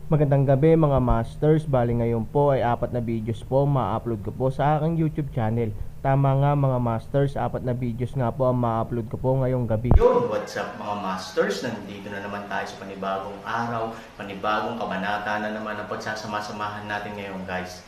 Magandang gabi mga masters, bali ngayon po ay 4 na videos po ma-upload ko po sa aking YouTube channel. Tama nga mga masters, 4 na videos nga po ang ma-upload ko po ngayong gabi. Yun, what's up mga masters? Nandito na naman tayo sa panibagong araw, panibagong kabanata na naman ang pagsasama-samahan natin ngayon guys.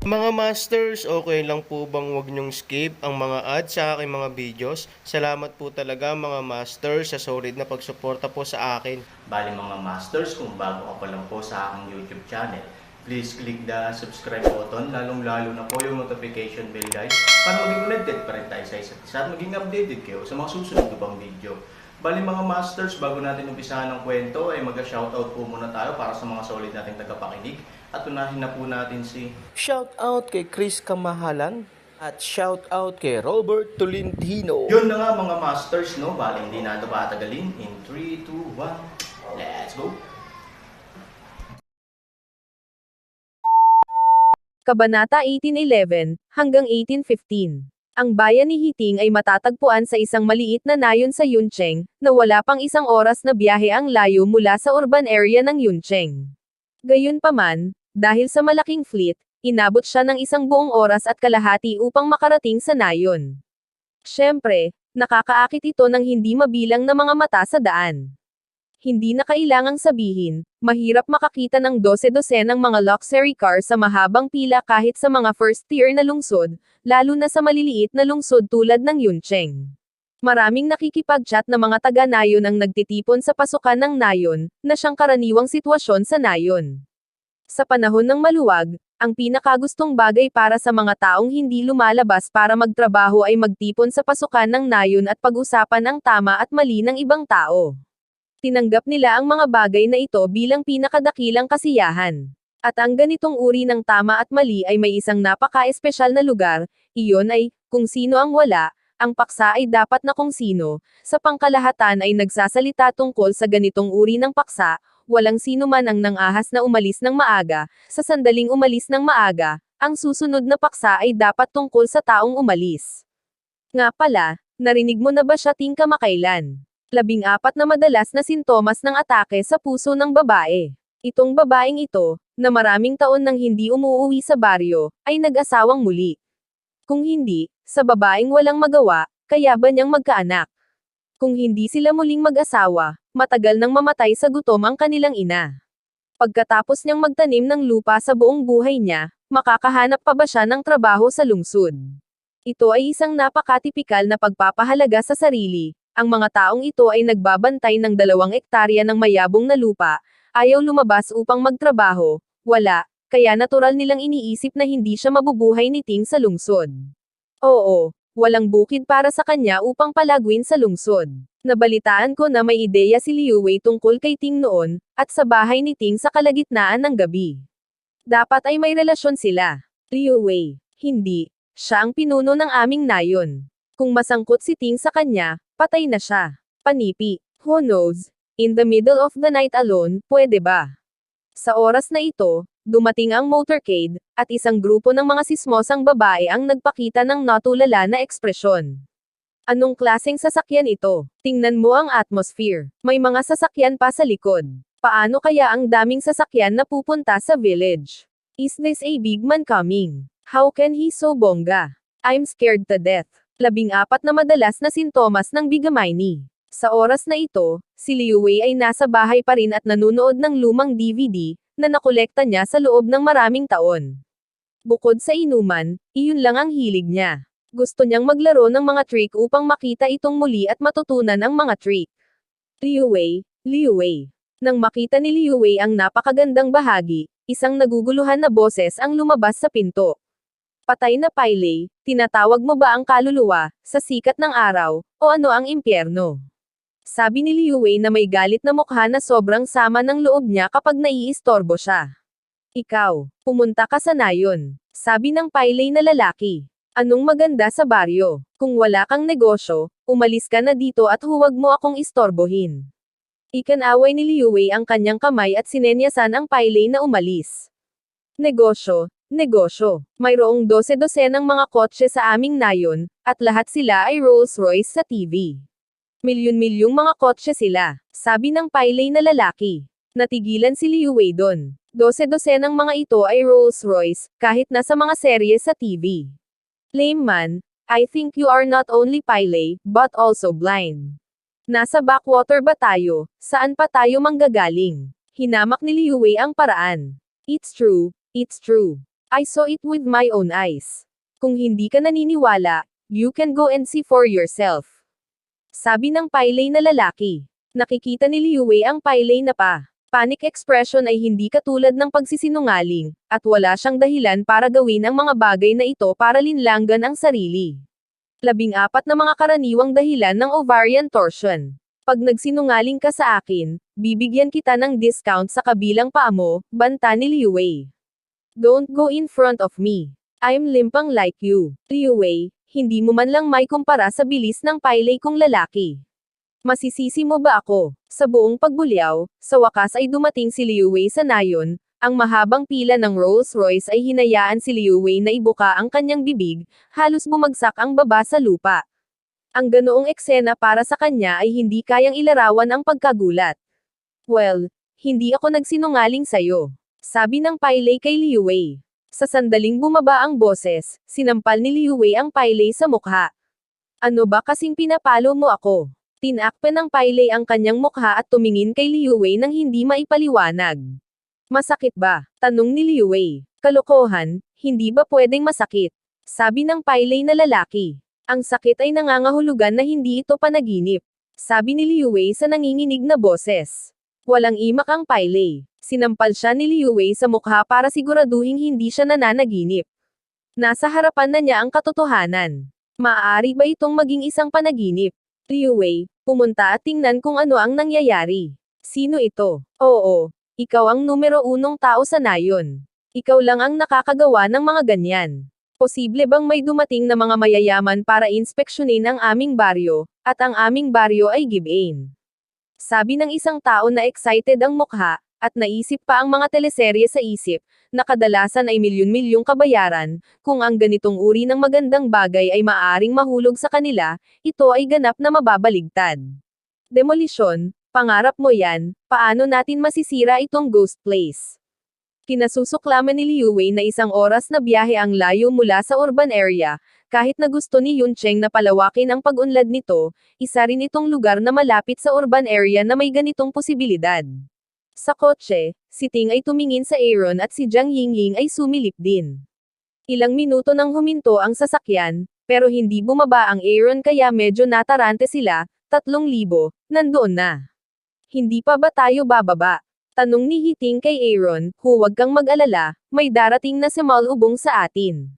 Mga masters, okay lang po bang wag nyong skip ang mga ads sa aking mga videos? Salamat po talaga mga masters sa solid na pagsuporta po sa akin. Bali mga masters, kung bago ka pa lang po sa aking YouTube channel, please click the subscribe button, lalong-lalo na po yung notification bell guys, para maging connected pa rin tayo sa isa't isa at maging updated kayo sa mga susunod na pang video. Bali mga masters, bago natin umpisahan ng kwento ay mag-shoutout po muna tayo para sa mga solid nating tagapakinig at unahin na po natin si Shoutout kay Chris Kamahalan at shoutout kay Robert Tolentino. Yun na nga mga masters, no? Bali hindi na ito patagalin. In 3, 2, 1, let's go! Kabanata 1811 hanggang 1815. Ang bayan ni Hiting ay matatagpuan sa isang maliit na nayon sa Yuncheng, na wala pang isang oras na biyahe ang layo mula sa urban area ng Yuncheng. Gayunpaman, dahil sa malaking fleet, inabot siya ng isang buong oras at kalahati upang makarating sa nayon. Siyempre, nakakaakit ito ng hindi mabilang na mga mata sa daan. Hindi na kailangang sabihin, mahirap makakita ng 12-dosenang mga luxury car sa mahabang pila kahit sa mga first-tier na lungsod, lalo na sa maliliit na lungsod tulad ng Yuncheng. Maraming nakikipag-chat na mga taga-nayon ang nagtitipon sa pasukan ng nayon, na siyang karaniwang sitwasyon sa nayon. Sa panahon ng maluwag, ang pinakagustong bagay para sa mga taong hindi lumalabas para magtrabaho ay magtipon sa pasukan ng nayon at pag-usapan ang tama at mali ng ibang tao. Tinanggap nila ang mga bagay na ito bilang pinakadakilang kasiyahan. At ang ganitong uri ng tama at mali ay may isang napaka-espesyal na lugar, iyon ay, kung sino ang wala, ang paksa ay dapat na kung sino, sa pangkalahatan ay nagsasalita tungkol sa ganitong uri ng paksa, walang sino man ang nangahas na umalis ng maaga, sa sandaling umalis ng maaga, ang susunod na paksa ay dapat tungkol sa taong umalis. Nga pala, narinig mo na ba siya ting kamakailan? 14 na madalas na sintomas ng atake sa puso ng babae. Itong babaeng ito, na maraming taon nang hindi umuuwi sa baryo, ay nag-asawang muli. Kung hindi, sa babaeng walang magawa, kaya ba niyang magkaanak? Kung hindi sila muling mag-asawa, matagal nang mamatay sa gutom ang kanilang ina. Pagkatapos niyang magtanim ng lupa sa buong buhay niya, makakahanap pa ba siya ng trabaho sa lungsod? Ito ay isang napakatipikal na pagpapahalaga sa sarili. Ang mga taong ito ay nagbabantay ng 2 hektarya ng mayabong na lupa, ayaw lumabas upang magtrabaho, wala, kaya natural nilang iniisip na hindi siya mabubuhay ni Ting sa lungsod. Oo, walang bukid para sa kanya upang palagwin sa lungsod. Nabalitaan ko na may ideya si Liu Wei tungkol kay Ting noon, at sa bahay ni Ting sa kalagitnaan ng gabi. Dapat ay may relasyon sila. Liu Wei, hindi, siya ang pinuno ng aming nayon. Kung masangkot si Ting sa kanya, patay na siya. Panipi, who knows? In the middle of the night alone, pwede ba? Sa oras na ito, dumating ang motorcade, at isang grupo ng mga sismosang babae ang nagpakita ng natulala na ekspresyon. Anong klaseng sasakyan ito? Tingnan mo ang atmosphere. May mga sasakyan pa sa likod. Paano kaya ang daming sasakyan na pupunta sa village? Is this a big man coming? How can he so bongga? I'm scared to death. 14 na madalas na sintomas ng bigamining. Sa oras na ito, si Liu Wei ay nasa bahay pa rin at nanunood ng lumang DVD, na nakolekta niya sa loob ng maraming taon. Bukod sa inuman, iyon lang ang hilig niya. Gusto niyang maglaro ng mga trick upang makita itong muli at matutunan ang mga trick. Liu Wei, Liu Wei. Nang makita ni Liu Wei ang napakagandang bahagi, isang naguguluhan na boses ang lumabas sa pinto. Patay na Pailey, tinatawag mo ba ang kaluluwa, sa sikat ng araw, o ano ang impyerno? Sabi ni Liu Wei na may galit na mukha na sobrang sama ng loob niya kapag naiistorbo siya. Ikaw, pumunta ka sa nayon, sabi ng Pailey na lalaki. Anong maganda sa baryo? Kung wala kang negosyo, umalis ka na dito at huwag mo akong istorbohin. Ikanaway ni Liu Wei ang kanyang kamay at sinenyasan ang Pailey na umalis. Negosyo, negosyo. Mayroong 12 ng mga kotse sa aming nayon, at lahat sila ay Rolls-Royce sa TV. Milyon-milyong mga kotse sila, sabi ng paylay na lalaki. Natigilan si Liu Wei doon. 12 ng mga ito ay Rolls-Royce, kahit nasa mga serye sa TV. Lame man, I think you are not only paylay, but also blind. Nasa backwater ba tayo? Saan pa tayo manggagaling? Hinamak ni Liu Wei ang paraan. It's true, it's true. I saw it with my own eyes. Kung hindi ka naniniwala, you can go and see for yourself. Sabi ng paylay na lalaki. Nakikita ni Liu Wei ang paylay na panic expression ay hindi katulad ng pagsisinungaling, at wala siyang dahilan para gawin ang mga bagay na ito para linlanggan ang sarili. 14 na mga karaniwang dahilan ng ovarian torsion. Pag nagsinungaling ka sa akin, bibigyan kita ng discount sa kabilang paa mo, banta ni Liu Wei. Don't go in front of me. I'm limpang like you. Liu Wei, hindi mo man lang may kumpara sa bilis ng paylay kong lalaki. Masisisi mo ba ako? Sa buong pagbulyaw, sa wakas ay dumating si Liu Wei sa nayon, ang mahabang pila ng Rolls-Royce ay hinayaan si Liu Wei na ibuka ang kanyang bibig, halos bumagsak ang baba sa lupa. Ang ganoong eksena para sa kanya ay hindi kayang ilarawan ang pagkagulat. Well, hindi ako nagsinungaling sayo. Sabi ng paylay kay Liu Wei. Sa sandaling bumaba ang boses, sinampal ni Liu Wei ang paylay sa mukha. Ano ba kasing pinapalo mo ako? Tinakpan ng paylay ang kanyang mukha at tumingin kay Liu Wei nang hindi maipaliwanag. Masakit ba? Tanong ni Liu Wei. Kalokohan, hindi ba pwedeng masakit? Sabi ng paylay na lalaki. Ang sakit ay nangangahulugan na hindi ito panaginip. Sabi ni Liu Wei sa nanginginig na boses. Walang imak ang paylay. Sinampal siya ni Liu Wei sa mukha para siguraduhin hindi siya nananaginip. Nasa harapan na niya ang katotohanan. Maaari ba itong maging isang panaginip? Liu Wei, pumunta at tingnan kung ano ang nangyayari. Sino ito? Oo, ikaw ang numero 1 tao sa nayon. Ikaw lang ang nakakagawa ng mga ganyan. Posible bang may dumating na mga mayayaman para inspeksyonin ang aming baryo, at ang aming baryo ay give-in? Sabi ng isang tao na excited ang mukha, at naisip pa ang mga teleserye sa isip, na kadalasan ay milyon-milyong kabayaran, kung ang ganitong uri ng magandang bagay ay maaaring mahulog sa kanila, ito ay ganap na mababaligtad. Demolisyon, pangarap mo yan, paano natin masisira itong ghost place? Kinasusuklaman ni Liu Wei na 1 oras na biyahe ang layo mula sa urban area, kahit na gusto ni Yun Cheng na palawakin ang pag-unlad nito, isa rin itong lugar na malapit sa urban area na may ganitong posibilidad. Sa kotse, si Ting ay tumingin sa Aaron at si Jiang Yingying ay sumilip din. Ilang minuto nang huminto ang sasakyan, pero hindi bumaba ang Aaron kaya medyo natarante sila, 3,000, nandoon na. Hindi pa ba tayo bababa? Tanong ni Hiting kay Aaron, huwag kang mag-alala, may darating na si Malubong sa atin.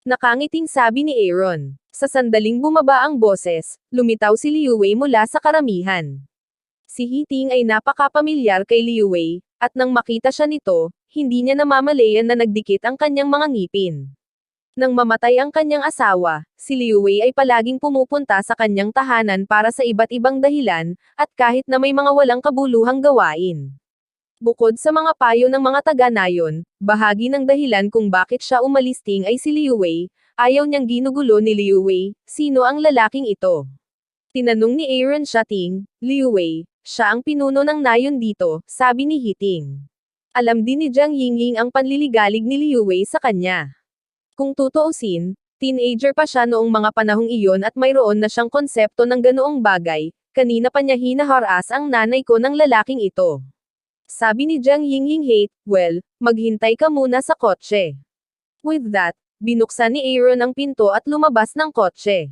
Nakangiting sabi ni Aaron. Sa sandaling bumaba ang boses, lumitaw si Liu Wei mula sa karamihan. Si Hiting ay napakapamilyar kay Liu Wei, at nang makita siya nito, hindi niya namamalayan na nagdikit ang kanyang mga ngipin. Nang mamatay ang kanyang asawa, si Liu Wei ay palaging pumupunta sa kanyang tahanan para sa iba't ibang dahilan, at kahit na may mga walang kabuluhang gawain. Bukod sa mga payo ng mga taga-nayon, bahagi ng dahilan kung bakit siya umalis Ting ay si Liu Wei, ayaw niyang ginugulo ni Liu Wei, sino ang lalaking ito? Tinanong ni Aaron siya Ting, Liu Wei, siya ang pinuno ng nayon dito, sabi ni Hiting. Alam din ni Jiang Yingying ang panliligalig ni Liu Wei sa kanya. Kung tutuusin, teenager pa siya noong mga panahong iyon at mayroon na siyang konsepto ng ganoong bagay, kanina pa niya hinaharas ang nanay ko ng lalaking ito. Sabi ni Jiang Yingying well, maghintay ka muna sa kotse. With that, binuksan ni Aaron ang pinto at lumabas ng kotse.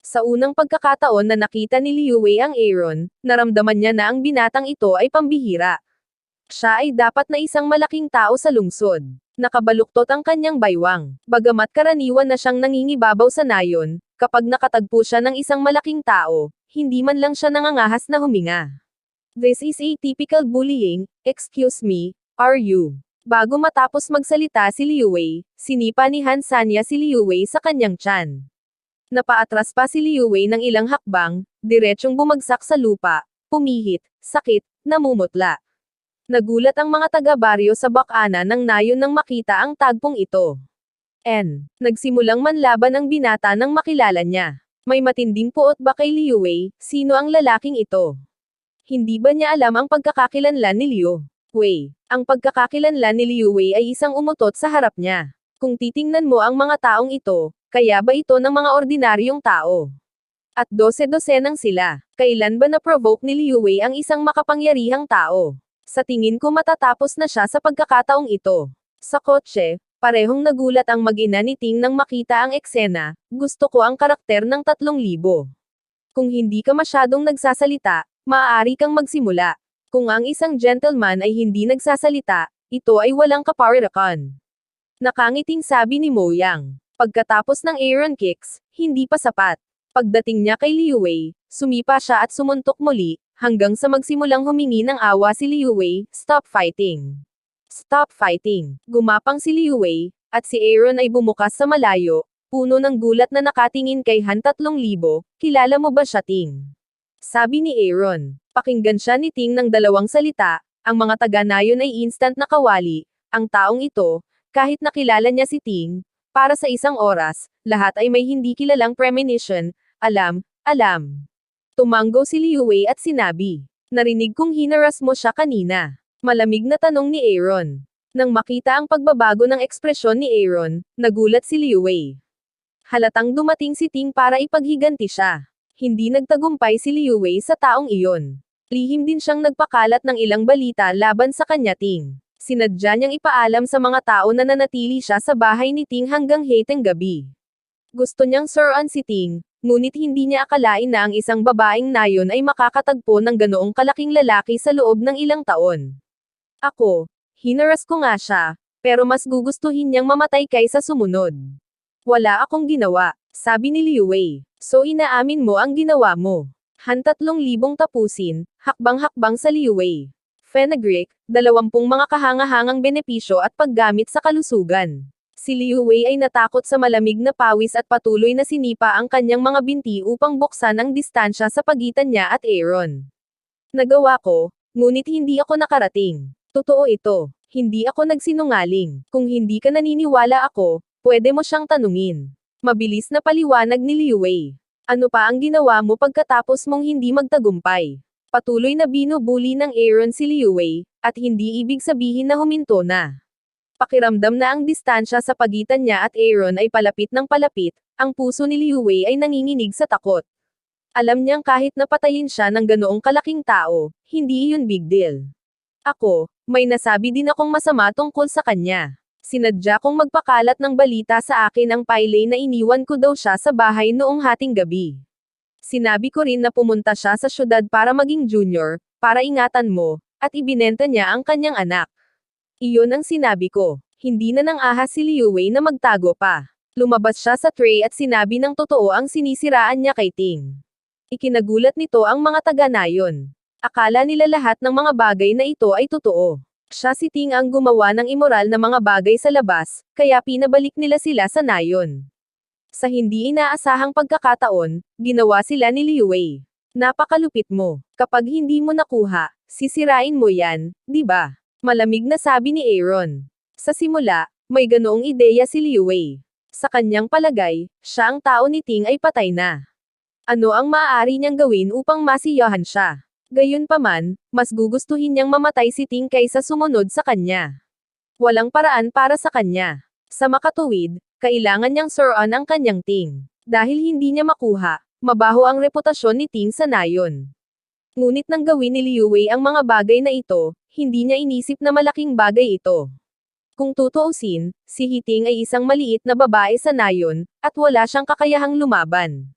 Sa unang pagkakataon na nakita ni Liu Wei ang Aaron, naramdaman niya na ang binatang ito ay pambihira. Siya ay dapat na isang malaking tao sa lungsod. Nakabaluktot ang kanyang baywang. Bagamat karaniwan na siyang nangingibabaw sa nayon, kapag nakatagpo siya ng isang malaking tao, hindi man lang siya nangangahas na huminga. This is a typical bullying, excuse me, are you? Bago matapos magsalita si Liu Wei, sinipa ni Han Sanya si Liu Wei sa kanyang tiyan. Napaatras pa si Liu Wei ng ilang hakbang, diretsyong bumagsak sa lupa, pumihit, sakit, namumutla. Nagulat ang mga taga-baryo sa Bacana nang nayon nang makita ang tagpong ito. Nagsimulang manlaban ang binata nang makilala niya. May matinding puot ba kay Liu Wei? Sino ang lalaking ito? Hindi ba niya alam ang pagkakakilanlan ni Liu Wei? Ang pagkakakilanlan ni Liu Wei ay isang umutot sa harap niya. Kung titingnan mo ang mga taong ito, kaya ba ito ng mga ordinaryong tao? At 12-12 sila. Kailan ba na-provoke ni Liu Wei ang isang makapangyarihang tao? Sa tingin ko matatapos na siya sa pagkakataong ito. Sa kotse, parehong nagulat ang mag-ina ni Ting nang makita ang eksena. Gusto ko ang karakter ng 3,000. Kung hindi ka masyadong nagsasalita, maaari kang magsimula. Kung ang isang gentleman ay hindi nagsasalita, ito ay walang kaparikan. Nakangiting sabi ni Mo Yang. Pagkatapos ng Aaron kicks, hindi pa sapat. Pagdating niya kay Liu Wei, sumipa siya at sumuntok muli, hanggang sa magsimulang humingi ng awa si Liu Wei, "Stop fighting. Stop fighting." Gumapang si Liu Wei, at si Aaron ay bumukas sa malayo, puno ng gulat na nakatingin kay Han 3,000, "Kilala mo ba siya, Ting?" Sabi ni Aaron. Pakinggan siya ni Ting ng 2 salita, ang mga taga-nayon ay instant na kawali, ang taong ito, kahit nakilala niya si Ting, para sa isang oras, lahat ay may hindi kilalang premonition, alam. Tumanggo si Liu Wei at sinabi, "Narinig kong hinaras mo siya kanina." Malamig na tanong ni Aaron. Nang makita ang pagbabago ng ekspresyon ni Aaron, nagulat si Liu Wei. Halatang dumating si Ting para ipaghiganti siya. Hindi nagtagumpay si Liu Wei sa taong iyon. Lihim din siyang nagpakalat ng ilang balita laban sa kanya Ting. Sinadya niyang ipaalam sa mga tao na nanatili siya sa bahay ni Ting hanggang heteng gabi. Gusto niyang suruan si Ting, ngunit hindi niya akalain na ang isang babaeng nayon ay makakatagpo ng ganoong kalaking lalaki sa loob ng ilang taon. Hinaras ko nga siya, pero mas gugustuhin niyang mamatay kaysa sumunod. Wala akong ginawa, sabi ni Liu Wei. So inaamin mo ang ginawa mo. Han 3,000 tapusin, hakbang-hakbang sa Liu Wei. Fenugreek, 20 mga kahangahangang benepisyo at paggamit sa kalusugan. Si Liu Wei ay natakot sa malamig na pawis at patuloy na sinipa ang kanyang mga binti upang buksan ang distansya sa pagitan niya at Aaron. Nagawa ko, ngunit hindi ako nakarating. Totoo ito. Hindi ako nagsinungaling. Kung hindi ka naniniwala ako, pwede mo siyang tanungin. Mabilis na paliwanag ni Liu Wei. Ano pa ang ginawa mo pagkatapos mong hindi magtagumpay? Patuloy na binubuli ng Aaron si Liu Wei, at hindi ibig sabihin na huminto na. Pakiramdam na ang distansya sa pagitan niya at Aaron ay palapit ng palapit, ang puso ni Liu Wei ay nanginginig sa takot. Alam niyang kahit napatayin siya ng ganoong kalaking tao, hindi iyon big deal. May nasabi din akong masama tungkol sa kanya. Sinadya kong magpakalat ng balita sa akin ang Pailay na iniwan ko daw siya sa bahay noong hating gabi. Sinabi ko rin na pumunta siya sa syudad para maging junior, para ingatan mo, at ibinenta niya ang kanyang anak. Iyon ang sinabi ko. Hindi na nang ahas si Liu Wei na magtago pa. Lumabas siya sa tray at sinabi ng totoo ang sinisiraan niya kay Ting. Ikinagulat nito ang mga taga-nayon. Akala nila lahat ng mga bagay na ito ay totoo. Siya si Ting ang gumawa ng immoral na mga bagay sa labas, kaya pinabalik nila sila sa nayon. Sa hindi inaasahang pagkakataon, ginawa sila ni Liu Wei. Napakalupit mo. Kapag hindi mo nakuha, sisirain mo yan, di ba? Malamig na sabi ni Aaron. Sa simula, may ganoong ideya si Liu Wei. Sa kanyang palagay, siya ang tao ni Ting ay patay na. Ano ang maaari niyang gawin upang masiyahan siya? Gayunpaman, mas gugustuhin niyang mamatay si Ting kaysa sumunod sa kanya. Walang paraan para sa kanya. Sa makatuwid, kailangan niyang suruan ang kanyang Ting. Dahil hindi niya makuha, mabaho ang reputasyon ni Ting sa nayon. Ngunit nang gawin ni Liu Wei ang mga bagay na ito, hindi niya inisip na malaking bagay ito. Kung tutuusin, si Hiting ay isang maliit na babae sa nayon, at wala siyang kakayahang lumaban.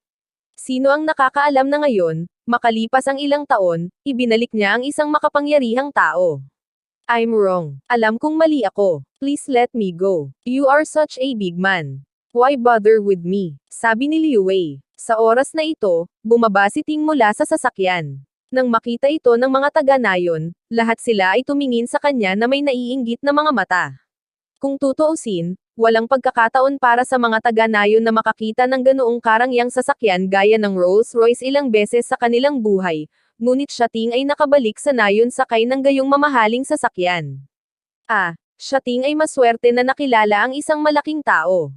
Sino ang nakakaalam na ngayon, makalipas ang ilang taon, ibinalik niya ang isang makapangyarihang tao. I'm wrong. Alam kong mali ako. Please let me go. You are such a big man. Why bother with me? Sabi ni Liu Wei. Sa oras na ito, bumaba si Ting mula sa sasakyan. Nang makita ito ng mga taga-nayon, lahat sila ay tumingin sa kanya na may naiinggit na mga mata. Kung tutuusin, walang pagkakataon para sa mga taga-nayon na makakita ng ganoong karangyang sasakyan gaya ng Rolls-Royce ilang beses sa kanilang buhay, ngunit siya Ting ay nakabalik sa nayon sakay ng gayong mamahaling sasakyan. Siya Ting ay maswerte na nakilala ang isang malaking tao.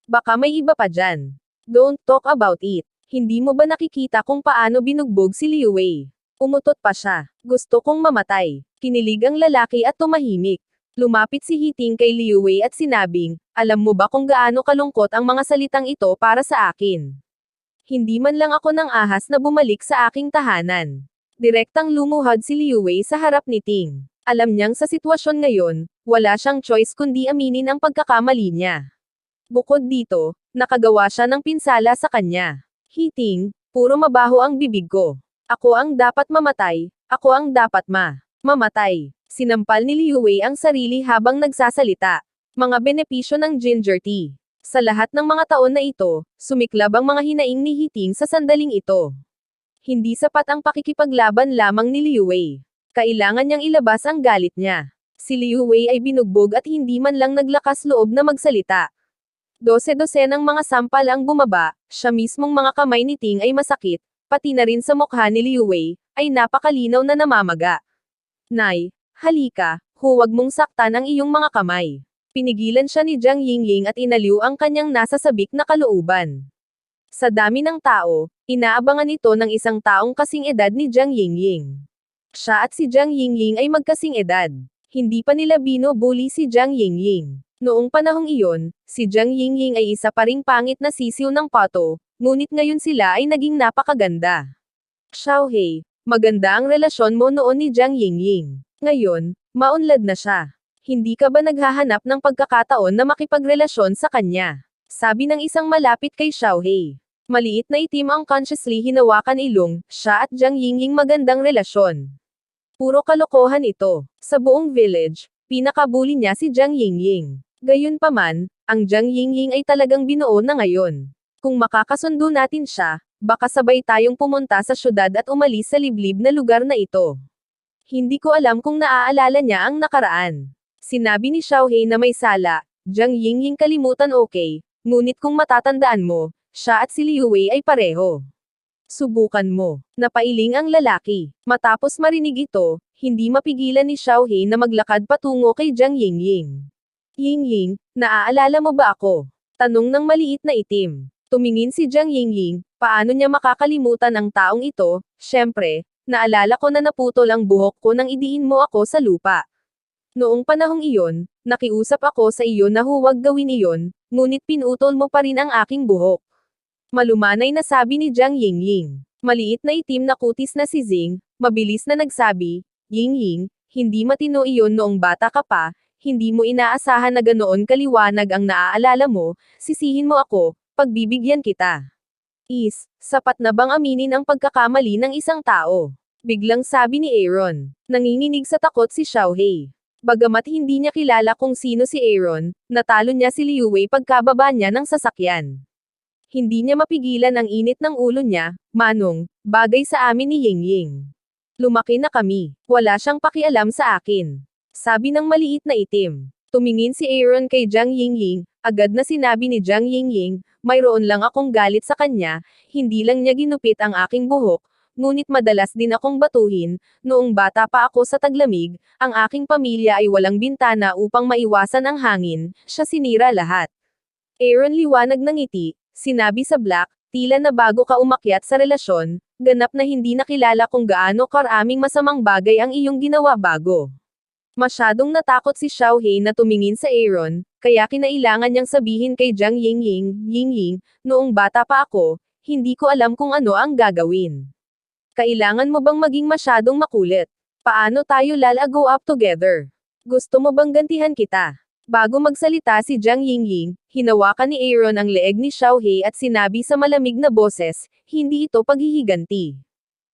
Baka may iba pa dyan. Don't talk about it. Hindi mo ba nakikita kung paano binugbog si Liu Wei? Umutot pa siya. Gusto kong mamatay. Kinilig ang lalaki at tumahimik. Lumapit si Hiting kay Liu Wei at sinabing, alam mo ba kung gaano kalungkot ang mga salitang ito para sa akin? Hindi man lang ako ng ahas na bumalik sa aking tahanan. Direktang lumuhad si Liu Wei sa harap ni Ting. Alam niyang sa sitwasyon ngayon, wala siyang choice kundi aminin ang pagkakamali niya. Bukod dito, nakagawa siya ng pinsala sa kanya. Hiting, puro mabaho ang bibig ko. Ako ang dapat mamatay, ako ang dapat mamatay. Sinampal ni Liu Wei ang sarili habang nagsasalita. Mga benepisyo ng ginger tea. Sa lahat ng mga taon na ito, sumiklab ang mga hinaing ni Hiting sa sandaling ito. Hindi sapat ang pakikipaglaban lamang ni Liu Wei. Kailangan niyang ilabas ang galit niya. Si Liu Wei ay binugbog at hindi man lang naglakas loob na magsalita. Dose-dosenang mga sampal ang bumaba, siya mismong mga kamay ni Ting ay masakit, pati na rin sa mukha ni Liu Wei, ay napakalinaw na namamaga. Nay, halika, huwag mong saktan ang iyong mga kamay. Pinigilan siya ni Jiang Yingying at inaliw ang kanyang nasa sabik na kalooban. Sa dami ng tao, inaabangan ito ng isang taong kasing edad ni Jiang Yingying. Siya at si Jiang Yingying ay magkasing edad. Hindi pa nila binubuli si Jiang Yingying. Noong panahong iyon, si Jiang Yingying ay isa pa ring pangit na sisiw ng pato, ngunit ngayon sila ay naging napakaganda. Xiaohei, maganda ang relasyon mo noon ni Jiang Yingying. Ngayon, maunlad na siya. Hindi ka ba naghahanap ng pagkakataon na makipagrelasyon sa kanya? Sabi ng isang malapit kay Xiaohei. Maliit na itim ang consciously hinawakan ilong, siya at Jiang Yingying magandang relasyon. Puro kalokohan ito. Sa buong village, pinakabuli niya si Jiang Yingying. Gayunpaman, ang Jiang Yingying ay talagang binuo na ngayon. Kung makakasundo natin siya, baka sabay tayong pumunta sa syudad at umalis sa liblib na lugar na ito. Hindi ko alam kung naaalala niya ang nakaraan. Sinabi ni Xiaohei na may sala, Jiang Yingying kalimutan okay, ngunit kung matatandaan mo, siya at si Liu Wei ay pareho. Subukan mo. Napailing ang lalaki. Matapos marinig ito, hindi mapigilan ni Xiaohei na maglakad patungo kay Jiang Yingying. Yingying, naaalala mo ba ako? Tanong ng maliit na itim. Tumingin si Jiang Yingying, paano niya makakalimutan ang taong ito? Siyempre, naalala ko na naputol ang buhok ko nang idiin mo ako sa lupa. Noong panahong iyon, nakiusap ako sa iyo na huwag gawin iyon, ngunit pinutol mo pa rin ang aking buhok. Malumanay na sabi ni Jiang Yingying. Maliit na itim na kutis na si Zing, mabilis na nagsabi, Yingying, hindi matino iyon noong bata ka pa, hindi mo inaasahan na ganoon kaliwanag ang naaalala mo, sisihin mo ako, pagbibigyan kita. Sapat na bang aminin ang pagkakamali ng isang tao? Biglang sabi ni Aaron. Nanginginig sa takot si Xiaohei. Bagamat hindi niya kilala kung sino si Aaron, natalo niya si Liu Wei pagkababa niya ng sasakyan. Hindi niya mapigilan ang init ng ulo niya, Manong, bagay sa amin ni Yingying. Lumaki na kami, wala siyang pakialam sa akin. Sabi ng maliit na itim. Tumingin si Aaron kay Jiang Yingying, agad na sinabi ni Jiang Yingying, mayroon lang akong galit sa kanya, hindi lang niya ginupit ang aking buhok, ngunit madalas din akong batuhin, noong bata pa ako sa taglamig, ang aking pamilya ay walang bintana upang maiwasan ang hangin, siya sinira lahat. Aaron liwanag ng ngiti, sinabi sa Black, tila na bago ka umakyat sa relasyon, ganap na hindi nakilala kung gaano karaming masamang bagay ang iyong ginawa bago. Masyadong natakot si Xiaohei na tumingin sa Aaron, kaya kinailangan niyang sabihin kay Jiang Yingying, Yingying, noong bata pa ako, hindi ko alam kung ano ang gagawin. Kailangan mo bang maging masyadong makulit? Paano tayo lalago up together? Gusto mo bang gantihan kita? Bago magsalita si Jiang Yingying, hinawakan ni Aaron ang leeg ni Xiaohei at sinabi sa malamig na boses, hindi ito paghihiganti.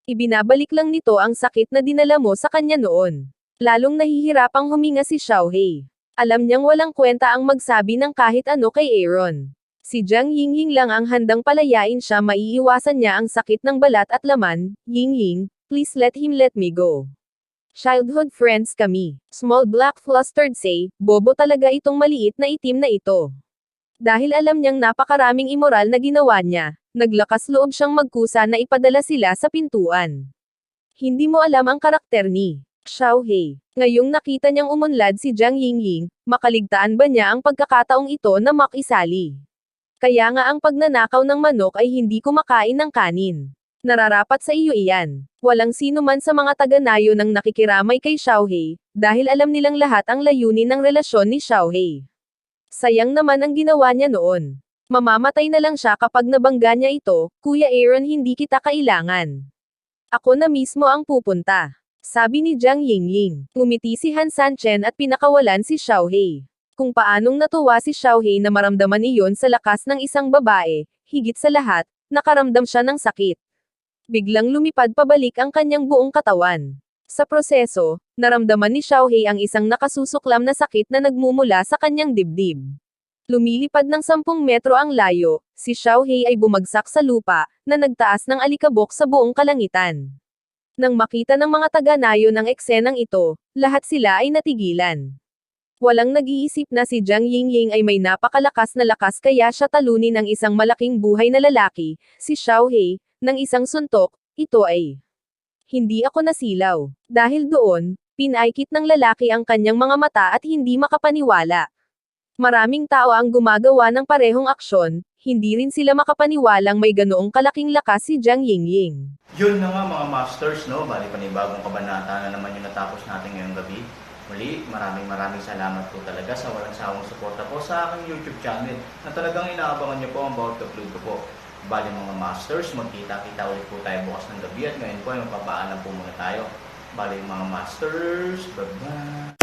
Ibinabalik lang nito ang sakit na dinala mo sa kanya noon. Lalong nahihirapang huminga si Xiaohei. Alam niyang walang kwenta ang magsabi ng kahit ano kay Aaron. Si Jiang Yingying lang ang handang palayain siya, maiiwasan niya ang sakit ng balat at laman. Yingying, please let me go. Childhood friends kami. Small black flustered say, bobo talaga itong maliit na itim na ito. Dahil alam niyang napakaraming immoral na ginawa niya, naglakas loob siyang magkusa na ipadala sila sa pintuan. Hindi mo alam ang karakter ni Xiaohei. Ngayong nakita niyang umunlad si Jiang Yingying, makaligtaan ba niya ang pagkakataong ito na makisali? Kaya nga ang pagnanakaw ng manok ay hindi kumakain ng kanin. Nararapat sa iyo iyan. Walang sino man sa mga taga-Nayo nang nakikiramay kay Xiaohei, dahil alam nilang lahat ang layunin ng relasyon ni Xiaohei. Sayang naman ang ginawa niya noon. Mamamatay na lang siya kapag nabangga niya ito, Kuya Aaron, hindi kita kailangan. Ako na mismo ang pupunta. Sabi ni Jiang Yingying. Ngumiti si Han Sanchen at pinakawalan si Xiaohei. Kung paanong natuwa si Xiaohei na maramdaman iyon sa lakas ng isang babae, higit sa lahat, nakaramdam siya ng sakit. Biglang lumipad pabalik ang kanyang buong katawan. Sa proseso, naramdaman ni Xiaohei ang isang nakasusuklam na sakit na nagmumula sa kanyang dibdib. Lumilipad ng 10 metro ang layo, si Xiaohei ay bumagsak sa lupa, na nagtaas ng alikabok sa buong kalangitan. Nang makita ng mga taga-Nayo ng eksenang ito, lahat sila ay natigilan. Walang nag-iisip na si Jiang Yingying ay may napakalakas na lakas kaya siya talunin ng isang malaking buhay na lalaki, si Xiaohei, ng isang suntok. Ito ay hindi ako nasilaw. Dahil doon, pinaikit ng lalaki ang kanyang mga mata at hindi makapaniwala. Maraming tao ang gumagawa ng parehong aksyon, hindi rin sila makapaniwalang may ganoong kalaking lakas si Jiang Yingying. Yun na nga mga masters, no? Bali panibagong kabanata na naman yung natapos natin ngayong gabi. Muli, maraming salamat po talaga sa walang sawang suporta po sa aking YouTube channel na talagang inaabangan niyo po ang bawat upload ko po. Bali mga masters, magkita-kita ulit po tayo bukas ng gabi at ngayon po ay magpapaalam po muna tayo. Bali mga masters, bye-bye!